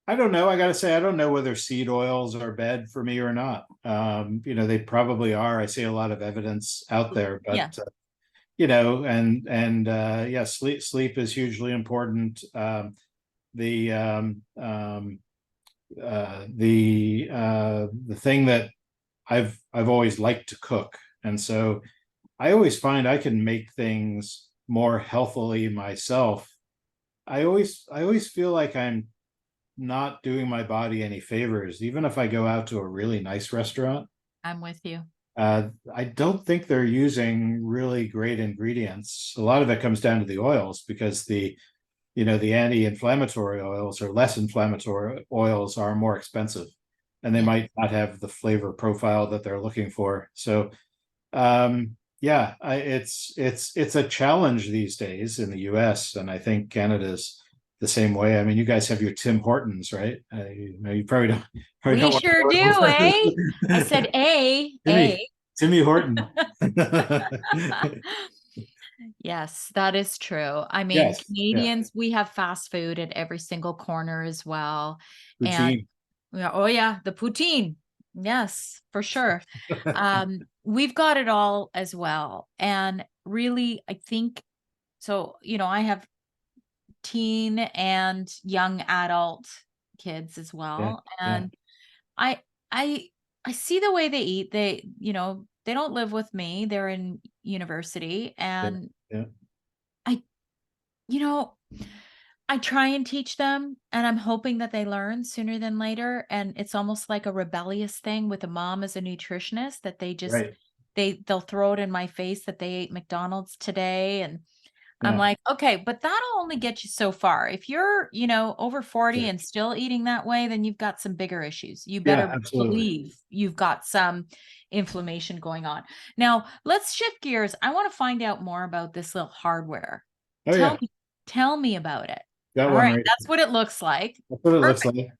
I don't know. I got to say, I don't know whether seed oils are bad for me or not. They probably are. I see a lot of evidence out there, but Yeah. yeah, sleep is hugely important. The the thing that I've always liked to cook, and so I always find I can make things more healthily myself. I always feel like I'm not doing my body any favors, even if I go out to a really nice restaurant. I'm with you. I don't think they're using really great ingredients. A lot of it comes down to the oils because the anti-inflammatory oils or less inflammatory oils are more expensive, and they Yeah. might not have the flavor profile that they're looking for. So yeah, it's a challenge these days in the US, and I think Canada's the same way. I mean, you guys have your Tim Hortons, right? You probably We don't want sure do, eh? I to said A. Timmy Horton. Yes, that is true. I mean, Yes, yeah, Canadians, we have fast food at every single corner as well. And routine. yeah, oh yeah, the poutine. Yes, for sure. We've got it all as well. And really, I think so, I have teen and young adult kids as Yeah, well. yeah, And I I I see the way they eat. They don't live with me. They're in university yeah, and yeah, I you know, I try and teach them and I'm hoping that they learn sooner than later and it's almost like a rebellious thing with a mom as a nutritionist that right. they'll throw it in my face that they ate McDonald's today and I'm Yeah, like, "Okay, but that'll only get you so far. If you're, over 40 sure. and still eating that way, then you've got some bigger issues. You Yeah, better absolutely. believe you've got some inflammation going on." Now, let's shift gears. I wanna find out more about this little hardware. Oh Tell yeah, me tell me about it. got All one right, right. that's what it looks like. That's what it looks Perfect.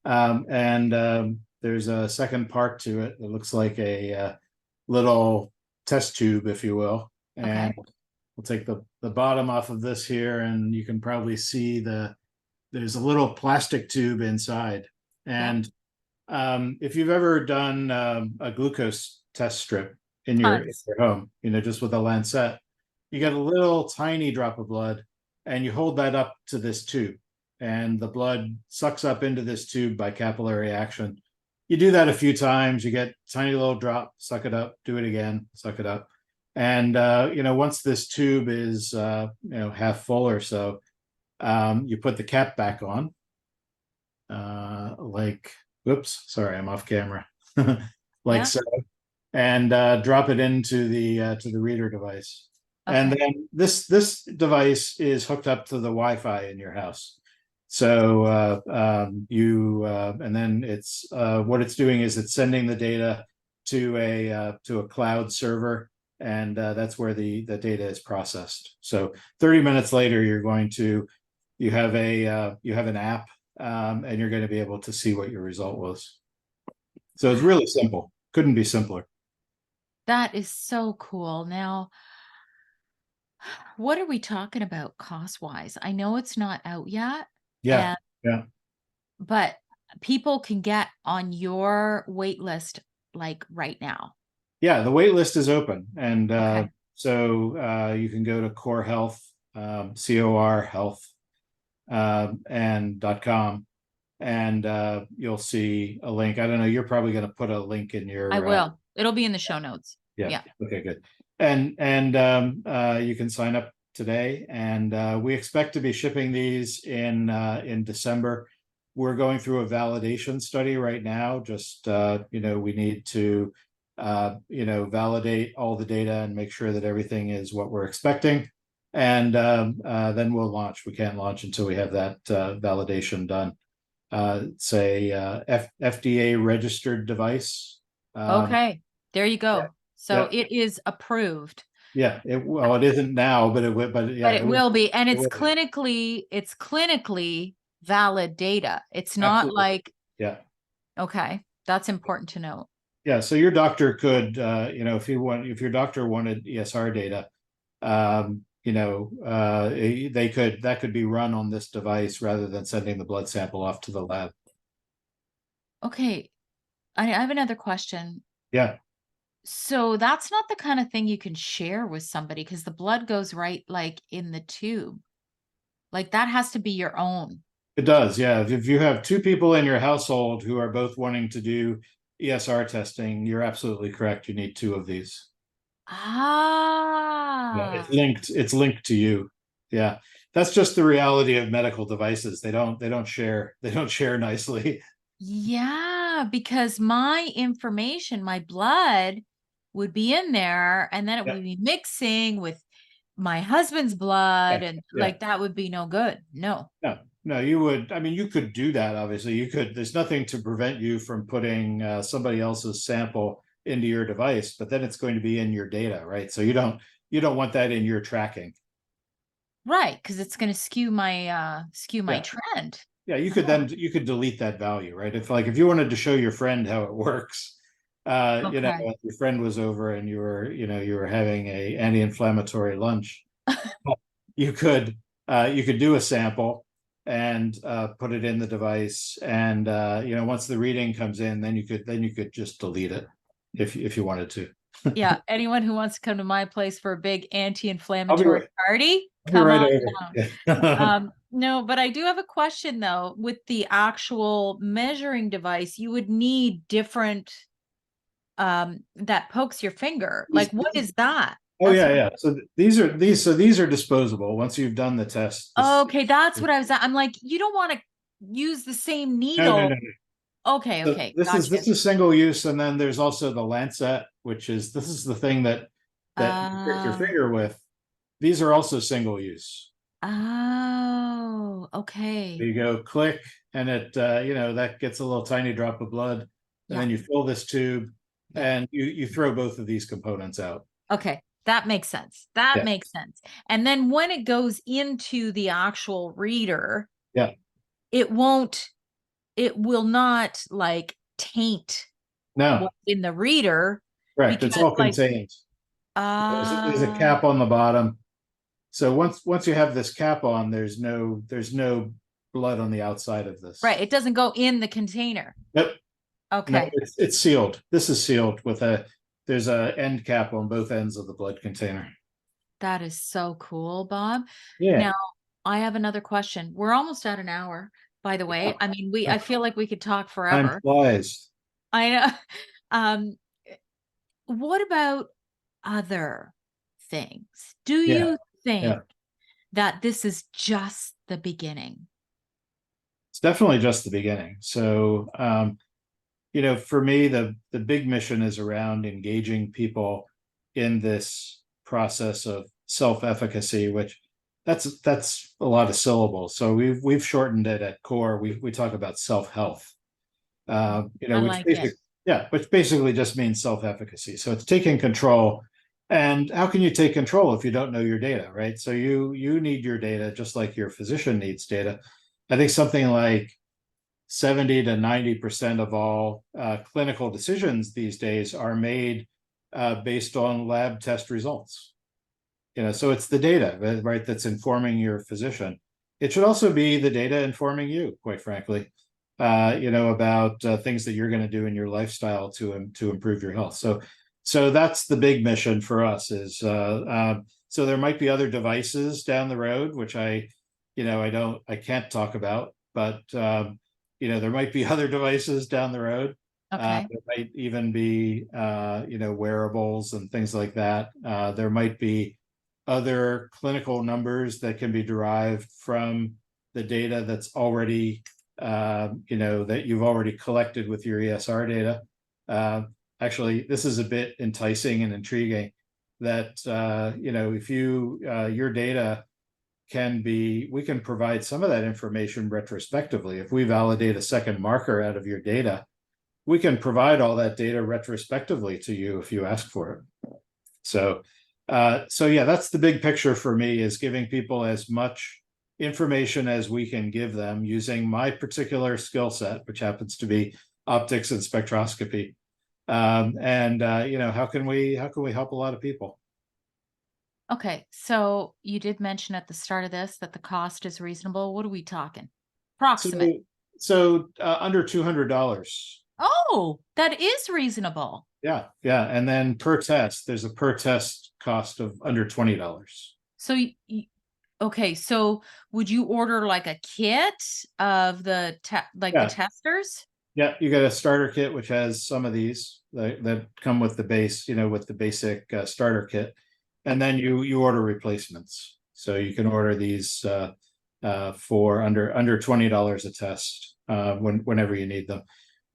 like. And there's a second part to it that looks like a little test tube, if you will. And Okay. we'll take the bottom off of this here, and you can probably see there's a little plastic tube inside. Yep. And if you've ever done a glucose test strip in Tons. your home, just with a lancet, you get a little tiny drop of blood, and you hold that up to this tube, and the blood sucks up into this tube by capillary action. You do that a few times, you get tiny little drop, suck it up, do it again, suck it up. And once this tube is half full or so, you put the cap back on, like, whoops, sorry, I'm off camera, like Yeah. so, and drop it into the reader device. And Okay. then this device is hooked up to the Wi-Fi in your house. So you and then it's what it's doing is it's sending the data to a cloud server, and that's where the data is processed. So 30 minutes later, you have an app, and you're going to be able to see what your result was. So it's Wow. really simple. Couldn't be simpler. That is so cool. Now, what are we talking about cost-wise? I know it's not out yet, Yeah, and yeah. but people can get on your wait list, like, right now. Yeah, the wait list is open. And Okay. so you can go to COR Health, COR Health, and .com, and you'll see a link. I don't know, you're probably going to put a link in I your will. It'll be in the show notes. yeah, Yeah. okay, good. And you can sign up today, and we expect to be shipping these in December. We're going through a validation study right now. Just we need to validate all the data and make sure that everything is what we're expecting. And then we'll launch. We can't launch until we have that validation done. It's a FDA registered device. Okay. There you Yeah, go. So yeah, it is approved, yeah. It isn't now, but it will. But but yeah, it will be, and it will be. it's clinically valid data. It's not Absolutely. like, Yeah, okay, that's important to note. yeah. So your doctor could, if your doctor wanted ESR data, that could be run on this device rather than sending the blood sample off to the lab. Okay. I have another question. Yeah, So that's not the kind of thing you can share with somebody because the blood goes right like in the tube. Like that has to be your own. it does. Yeah, if you have two people in your household who are both wanting to do ESR testing, you're absolutely correct. You need two of these. Yeah, Ah, it's linked to you. Yeah. That's just the reality of medical devices. They don't share nicely. yeah, because my information, my blood would be in there, and then it Yeah. would be mixing with my husband's blood, Yeah. and Yeah. like that would be no good. No. No, no, you would. I mean, you could do that. Obviously, you could. There's nothing to prevent you from putting somebody else's sample into your device, but then it's going to be in your data, right? So you don't want that in your tracking. Right, because it's going to skew my Yeah, trend. yeah. Oh, You could delete that value, right? If you wanted to show your friend how it works, okay. your friend was over and you were having a anti-inflammatory lunch, you could do a sample and put it in the device, and once the reading comes in, then you could just delete it if you wanted to. Yeah, anyone who wants to come to my place for a big I'll be anti-inflammatory right. party, I'll be come right on over. down. Yeah. No, but I do have a question though. With the actual measuring device, you would need different that pokes your finger. Like, what is that? Oh That's yeah, what. yeah. So these are disposable. Once you've done the test, Okay, that's what I was. I'm like, you don't want to use the same no, no, no, needle. no. Okay, So okay, gotcha. this is single use, and then there's also the Lancet, which is this is the thing that you prick your Uh, finger with. These are also single use. oh, okay. You go click, and that gets a little tiny drop of blood, and Yeah, then you fill this tube, yeah. and you throw both of these components out. Okay, that makes sense. That Yeah, makes sense. And then when it goes into the actual reader, yeah, it won't, it will not like taint no, what's in the reader correct. because It's all like, contained. There's a uh, cap on the bottom. So once you have this cap on, there's no blood on the outside of right, this. it doesn't go in the container. Nope, no, Okay, it's sealed. This is sealed with there's a end cap on both ends of the blood container. that is so cool, Bob. Yeah. Now, I have another question. We're almost at an hour, by the way. I mean, I feel like we could talk Time forever. flies. I know. Um, what about other things? Do Yeah, you think yeah. that this is just the beginning? It's definitely just the beginning. So, for me, the big mission is around engaging people in this process of self-efficacy, which that's a lot of syllables. So we've shortened it at CORE. We talk about self-health. I Which like it. which basically just means self-efficacy. So it's taking control. And how can you take control if you don't know your data, right? So you need your data just like your physician needs data. I think something like 70 to 90% of all clinical decisions these days are made based on lab test results. So it's the data, right, that's informing your physician. It should also be the data informing you, quite frankly, about things that you're going to do in your lifestyle to improve your health. So that's the big mission for us. So there might be other devices down the road, which I can't talk about, but there might be other devices down the road. Okay. There might even be wearables and things like that. There might be other clinical numbers that can be derived from the data that's already that you've already collected with your ESR data. Actually, this is a bit enticing and intriguing that if your data we can provide some of that information retrospectively. If we validate a second marker out of your data, we can provide all that data retrospectively to you if you ask for it. So yeah, that's the big picture for me, is giving people as much information as we can give them using my particular skill set, which happens to be optics and spectroscopy. And how can we help a lot of people? Okay. So you did mention at the start of this that the cost is reasonable. What are we talking? So Approximate. under $200. Oh, that is reasonable. Yeah, yeah. And then per test, there's a per test cost of under $20. So, okay. So would you order like a kit of the Yeah, testers? yeah. You get a starter kit, which has some of these that come with the base, with the basic starter kit, and then you order replacements. So you can order these for under $20 a test whenever you need them.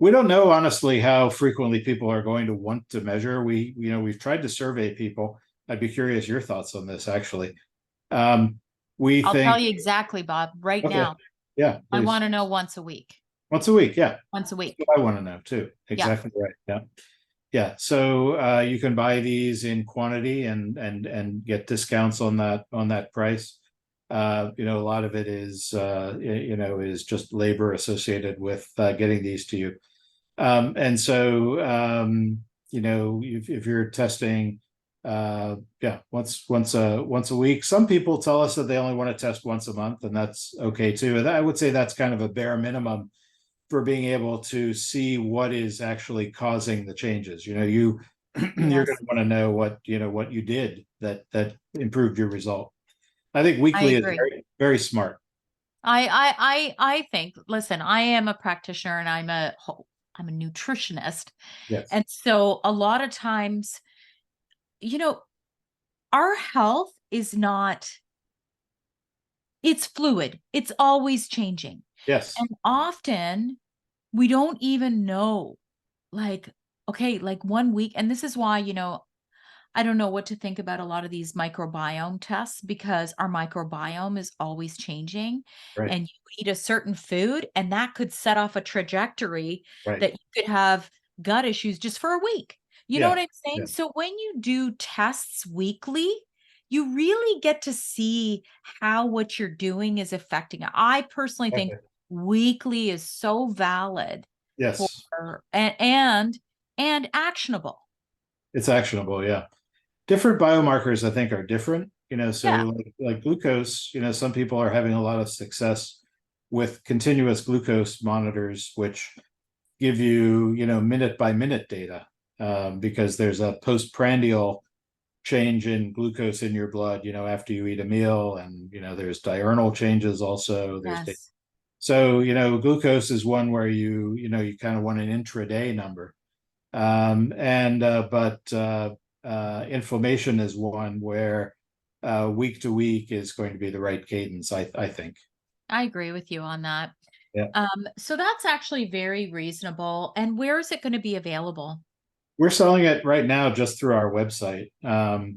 We don't know honestly how frequently people are going to want to measure. We've tried to survey people. I'd be curious your thoughts on this actually. Um, we I'll tell think, you exactly, Bob, right okay, now. yeah, I please. want to know once a week. Once a week, yeah. Once a That's week. what I want to know too. Yeah. Exactly right. Yeah. Yeah. So you can buy these in quantity and get discounts on that price. A lot of it is is just labor associated with getting these to you. And so if you're testing yeah, once a week. Some people tell us that they only want to test once a month, and that's okay too. And I would say that's kind of a bare minimum for being able to see what is actually causing the changes. You're going Yes, to want to know what you did that improved your result. I think I weekly is agree. very, very smart. I think, listen, I am a practitioner and I'm a nutritionist. Yes. And so a lot of times, you know, our health is not, it's fluid. It's always changing. Yes. And often we don't even know, like, okay, like 1 week. And this is why, I don't know what to think about a lot of these microbiome tests because our microbiome is always changing Right. and you eat a certain food and that could set off a trajectory Right. that you could have gut issues just for a week. You know Yeah. what I'm saying? Yeah. So when you do tests weekly, you really get to see how what you're doing is affecting it. I personally think Okay. weekly is so valid for Yes. and actionable. It's actionable. Yeah. Different biomarkers, I think, are different. Yeah. So like glucose, some people are having a lot of success with continuous glucose monitors, which give you, minute by minute data, because there's a postprandial change in glucose in your blood, after you eat a meal, and there's diurnal changes also. Yes. So glucose is one where you kind of want an intraday number, and but inflammation is one where week to week is going to be the right cadence, I think. I agree with you on that. Yeah. So that's actually very reasonable. And where is it going to be available? We're selling it right now just through our website.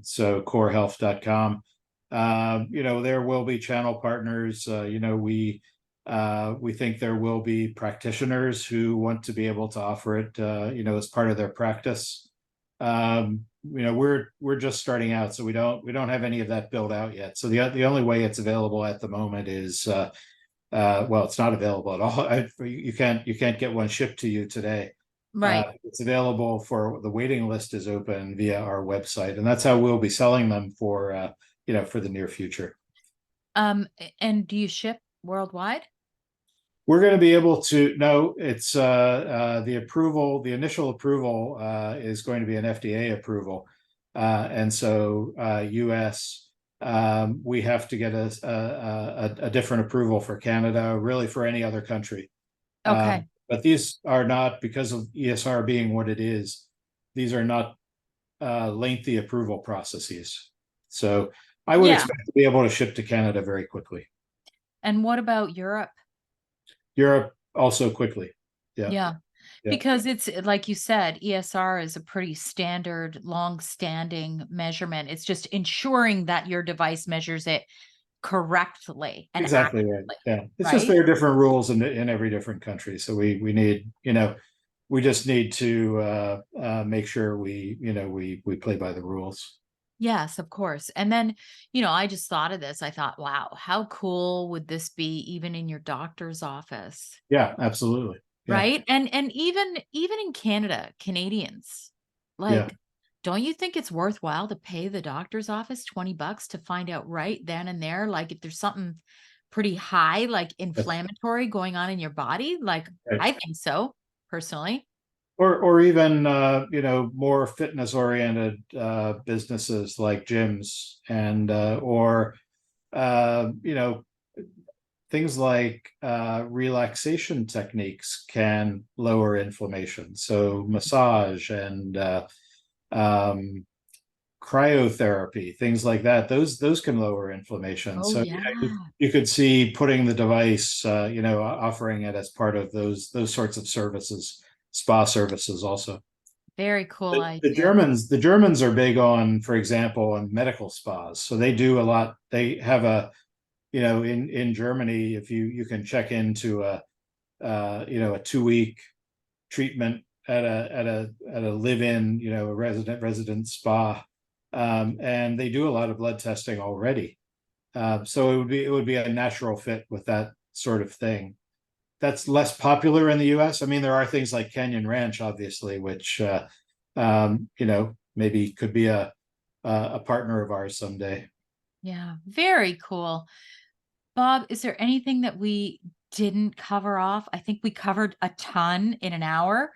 So corehealth.com. There will be channel partners. We think there will be practitioners who want to be able to offer it, as part of their practice. We're just starting out, so we don't have any of that built out yet. So the only way it's available at the moment is well, it's not available at all. You can't get one shipped to you today. Right. It's available for the waiting list is open via our website, and that's how we'll be selling them for the near future. And do you ship worldwide? We're going to be able to no, it's the initial approval is going to be an FDA approval, and so US we have to get a different approval for Canada, really for any other country. Okay. But these are not, because of ESR being what it is, these are not lengthy approval processes. So I would Yeah. expect to be able to ship to Canada very quickly. And what about Europe? Europe also quickly. Yeah. Yeah. Yeah. Because it's like you said, ESR is a pretty standard, long-standing measurement. It's just ensuring that your device measures it correctly and Exactly right. accurately, Yeah. It's just right? there are different rules in every different country. So we need, we just need to make sure we play by the rules. Yes, of course. And then, I just thought of this. I thought, wow, how cool would this be even in your doctor's office? Yeah, absolutely. Yeah. Right? And even in Canada, Canadians, Yeah. like, don't you think it's worthwhile to pay the doctor's office $20 to find out right then and there, like if there's something pretty high, like Yes. inflammatory going on in your body? Like, Right. I think so, personally. Or even more fitness oriented businesses like gyms, and or things like relaxation techniques can lower inflammation. So massage and um, cryotherapy, things like that. Those can lower inflammation. Oh So yeah. you could see putting the device, offering it as part of those sorts of services. spa services also. Very cool The idea. Germans are big on, for example, on medical spas. So they do a lot. They have a, in Germany, if you can check into a, a 2 week treatment at a live-in, a resident spa, and they do a lot of blood testing already. So it would be a natural fit with that sort of thing. That's less popular in the U.S. I mean, there are things like Canyon Ranch, obviously, which maybe could be a partner of ours someday. Yeah, very cool. Bob, is there anything that we didn't cover off? I think we covered a ton in an hour.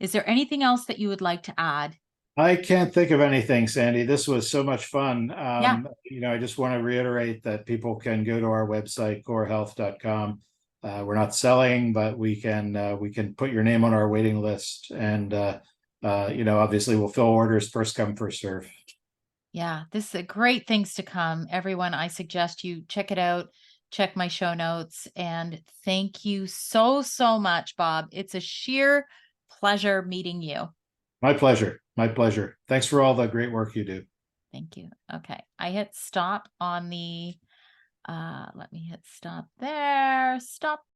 Is there anything else that you would like to add? I can't think of anything, Sandy. This was so much fun. Yeah. I just want to reiterate that people can go to our website, corehealth.com. We're not selling, but we can put your name on our waiting list, and obviously we'll fill orders first come, first serve. Yeah, this is a great things to come. Everyone, I suggest you check it out, check my show notes, and thank you so, so much, Bob. It's a sheer pleasure meeting you. My pleasure. My pleasure. Thanks for all the great work you do. Thank you. Okay. I hit stop on the let me hit stop there. Stop